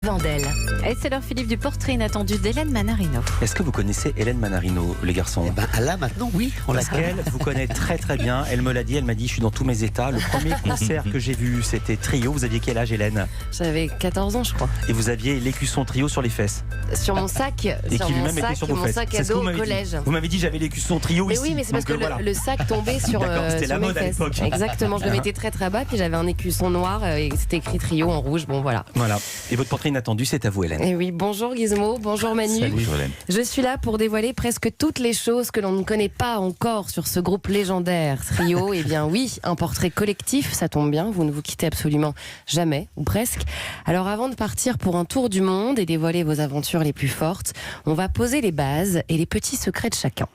Vandel. Et c'est l'heure, Philippe, du portrait inattendu d'Hélène Manarino. Est-ce que vous connaissez Hélène Manarino, les garçons? Là, maintenant, oui. Parce qu'elle vous connaît très très bien. Elle me l'a dit, elle m'a dit, je suis dans tous mes états. Le premier concert que j'ai vu, c'était Trio. Vous aviez quel âge, Hélène? J'avais 14 ans, je crois. Et vous aviez l'écusson Trio sur les fesses. Sur mon sac, Et qui lui-même était sur vos mon fesses. sac C'est à ce que dos vous au m'avez dit. collège. Vous m'avez dit j'avais l'écusson Trio Mais ici. oui, mais c'est parce que Donc, voilà. le sac tombait sur, D'accord, c'était sur la mes mode à fesses. l'époque. Exactement, je le mettais très très bas, puis j'avais un écusson noir et c'était écrit Trio en rouge. Bon, voilà. Voilà. Et votre portrait inattendu, c'est à vous, Hélène. Et oui, bonjour Gizmo, bonjour Manu. Salut, Hélène. Je suis là pour dévoiler presque toutes les choses que l'on ne connaît pas encore sur ce groupe légendaire, Trio. Eh bien oui, un portrait collectif, ça tombe bien, vous ne vous quittez absolument jamais, ou presque. Alors avant de partir pour un tour du monde et dévoiler vos aventures les plus fortes, on va poser les bases et les petits secrets de chacun.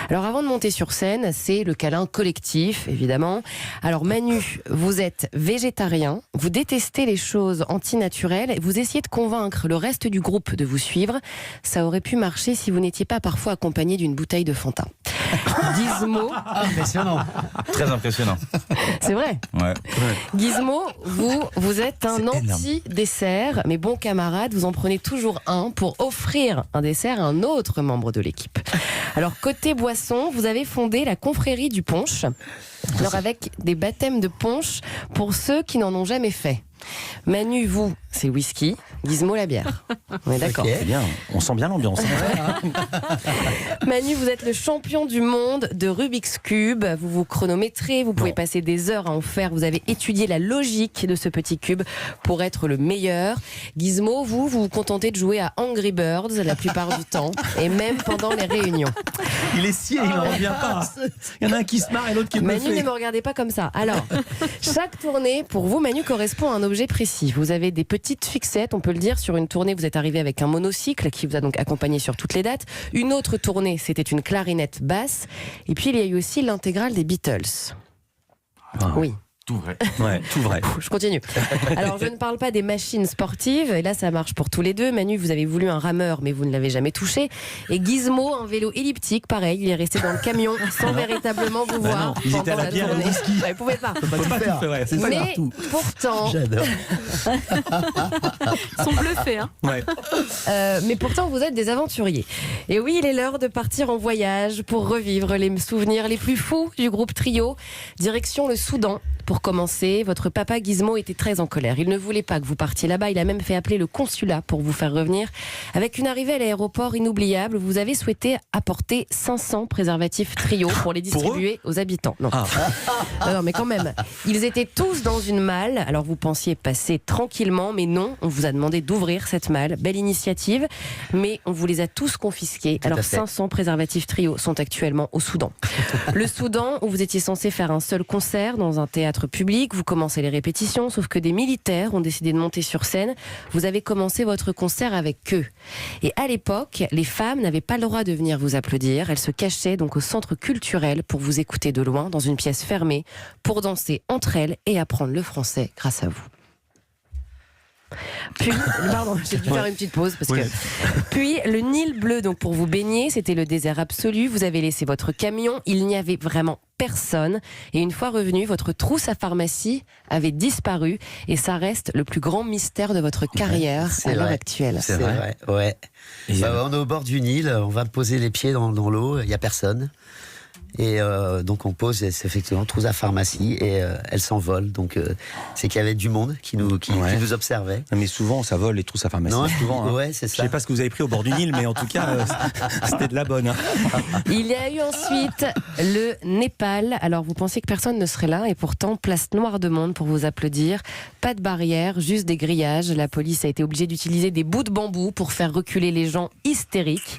Alors avant de monter sur scène, c'est le câlin collectif, évidemment. Alors Manu, vous êtes végétarien, vous détestez les choses antinaturelles et vous essayez de convaincre le reste du groupe de vous suivre. Ça aurait pu marcher si vous n'étiez pas parfois accompagné d'une bouteille de Fanta. Gizmo, Impressionnant. Très impressionnant. c'est vrai. Ouais. Gizmo, vous êtes un anti-dessert, mais bon camarade, vous en prenez toujours un pour offrir un dessert à un autre membre de l'équipe. Alors côté boisson, vous avez fondé la confrérie du punch. Alors avec des baptêmes de punch pour ceux qui n'en ont jamais fait. Manu, vous, c'est le whisky, Gizmo, la bière. On est d'accord. C'est bien, on sent bien l'ambiance. Manu, vous êtes le champion du monde de Rubik's Cube. Vous vous chronométrez, vous pouvez passer des heures à en faire. Vous avez étudié la logique de ce petit cube pour être le meilleur. Gizmo, vous vous contentez de jouer à Angry Birds la plupart du temps, et même pendant les réunions. Il est scié, il n'en revient pas. Il y en a un qui se marre et l'autre qui me Manu, fait. ne me regardez pas comme ça. Alors, chaque tournée, pour vous, Manu, correspond à un objet précis. Vous avez des petites fixettes, on peut le dire. Sur une tournée, vous êtes arrivé avec un monocycle qui vous a donc accompagné sur toutes les dates. Une autre tournée, c'était une clarinette basse. Et puis, il y a eu aussi l'intégrale des Beatles. Oui. Tout vrai. Ouais, tout vrai. Je continue. Alors, je ne parle pas des machines sportives. Et là, ça marche pour tous les deux. Manu, vous avez voulu un rameur, mais vous ne l'avez jamais touché. Et Gizmo, un vélo elliptique, pareil. Il est resté dans le camion sans véritablement vous voir. non, ils étaient à la bière et au tournée. whisky. Bah, ils pouvaient pas. Faut pas tout faire, ouais, c'est ça. Mais pourtant, J'adore. Ils sont bluffés, hein. Ouais. mais pourtant, vous êtes des aventuriers. Et oui, il est l'heure de partir en voyage pour revivre les souvenirs les plus fous du groupe Trio. Direction le Soudan. Pour commencer, votre papa Gizmo était très en colère. Il ne voulait pas que vous partiez là-bas. Il a même fait appeler le consulat pour vous faire revenir. Avec une arrivée à l'aéroport inoubliable, vous avez souhaité apporter 500 préservatifs Trio pour les distribuer aux habitants. Non. Non, mais quand même. Ils étaient tous dans une malle. Alors vous pensiez passer tranquillement, mais non. On vous a demandé d'ouvrir cette malle. Belle initiative, mais on vous les a tous confisqués. Alors 500 préservatifs Trio sont actuellement au Soudan. Le Soudan, où vous étiez censé faire un seul concert dans un théâtre public, vous commencez les répétitions, sauf que des militaires ont décidé de monter sur scène. Vous avez commencé votre concert avec eux. Et à l'époque, les femmes n'avaient pas le droit de venir vous applaudir. Elles se cachaient donc au centre culturel pour vous écouter de loin, dans une pièce fermée, pour danser entre elles et apprendre le français grâce à vous. Puis, pardon, j'ai dû faire une petite pause parce que. Puis le Nil bleu, donc pour vous baigner, c'était le désert absolu. Vous avez laissé votre camion, il n'y avait vraiment personne. Et une fois revenu, votre trousse à pharmacie avait disparu. Et ça reste le plus grand mystère de votre carrière à l'heure actuelle. C'est vrai, ouais. On est au bord du Nil, on va poser les pieds dans l'eau, il n'y a personne. Et donc on pose effectivement trousse à pharmacie et elle s'envole. Donc c'est qu'il y avait du monde qui nous observait. Mais souvent, ça vole les trousses à pharmacie. Non, souvent, hein. ouais, c'est ça. Je sais pas ce que vous avez pris au bord du Nil, mais en tout cas, c'était de la bonne. Hein. Il y a eu ensuite le Népal. Alors vous pensiez que personne ne serait là et pourtant place noire de monde pour vous applaudir. Pas de barrière, juste des grillages. La police a été obligée d'utiliser des bouts de bambou pour faire reculer les gens hystériques.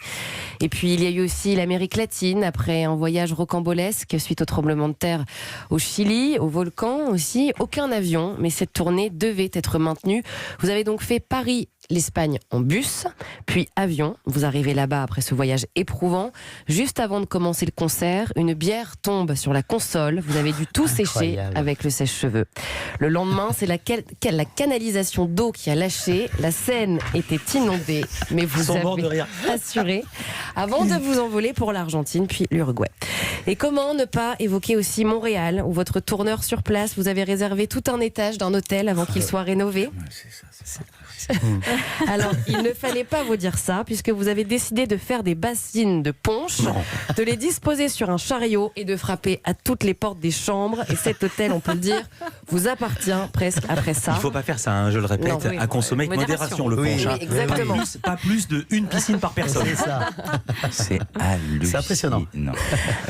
Et puis il y a eu aussi l'Amérique latine après un voyage rocambolesque suite au tremblement de terre au Chili, au volcan aussi. Aucun avion, mais cette tournée devait être maintenue. Vous avez donc fait Paris, l'Espagne en bus, puis avion. Vous arrivez là-bas après ce voyage éprouvant. Juste avant de commencer le concert, une bière tombe sur la console. Vous avez dû tout sécher avec le sèche-cheveux. Le lendemain, c'est la canalisation d'eau qui a lâché. La Seine était inondée, mais vous avez assuré avant de vous envoler pour l'Argentine, puis l'Uruguay. Et comment ne pas évoquer aussi Montréal, où votre tourneur sur place, vous avez réservé tout un étage d'un hôtel avant qu'il soit rénové. Alors, il ne fallait pas vous dire ça, puisque vous avez décidé de faire des bassines de punch, de les disposer sur un chariot et de frapper à toutes les portes des chambres. Et cet hôtel, on peut le dire, vous appartient presque après ça. Il ne faut pas faire ça, hein, je le répète, Non, oui. à consommer avec modération, le Oui, punch. oui, hein. exactement. Pas plus d'une piscine par personne. C'est ça. C'est hallucinant. C'est impressionnant.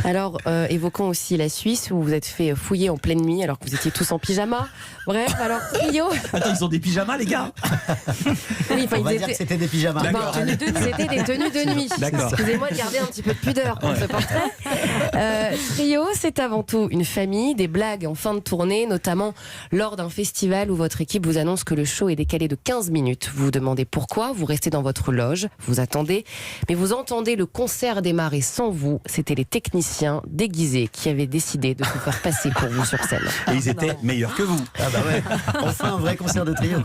Alors, évoquons aussi la Suisse, où vous êtes fait fouiller en pleine nuit, alors que vous étiez tous en pyjama. Bref, alors, Trio. Attends, ils ont des pyjamas, les gars? Oui, enfin, On va ils dire que étaient. c'était des pyjamas. Ben, c'était des tenues de nuit. D'accord. Excusez-moi de garder un petit peu de pudeur pour ce portrait. Trio, c'est avant tout une famille, des blagues en fin de tournée, notamment lors d'un festival où votre équipe vous annonce que le show est décalé de 15 minutes. Vous vous demandez pourquoi, vous restez dans votre loge, vous attendez, mais vous entendez le concert démarrer sans vous. C'était les techniciens déguisés qui avaient décidé de se faire passer pour vous sur scène. Et ils étaient meilleurs que vous. Ah bah ouais. Enfin un vrai concert de Trio.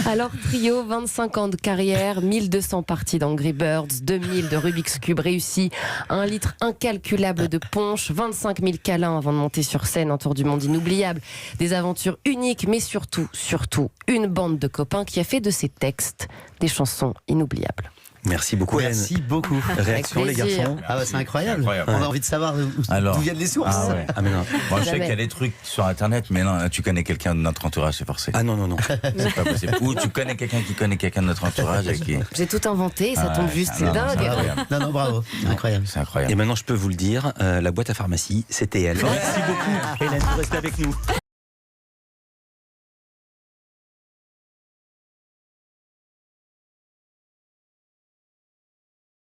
Alors Trio, 25 ans de carrière, 1200 parties d'Angry Birds, 2000 de Rubik's Cube réussis, 1 litre incalculable de punch, 25 000 câlins avant de monter sur scène, un tour du monde inoubliable, des aventures uniques, mais surtout, une bande de copains qui a fait de ces textes des chansons inoubliables. Merci beaucoup, Hélène. Merci beaucoup. Réaction, les Avec plaisir. garçons? Ah bah c'est incroyable. Incroyable. On a envie de savoir d'où viennent les sources. Ah ouais. Ah, mais non. Moi, je sais Jamais. qu'il y a des trucs sur Internet, mais non, tu connais quelqu'un de notre entourage, c'est forcé. Ah non, non, non. C'est pas possible. Ou tu connais quelqu'un qui connaît quelqu'un de notre entourage et qui. J'ai tout inventé, ça Ah tombe ouais, juste, ah c'est non, dingue. c'est incroyable. Non, non, bravo. Incroyable. C'est incroyable. Et maintenant, je peux vous le dire, la boîte à pharmacie, c'était elle. Merci beaucoup, Hélène, vous restez avec nous.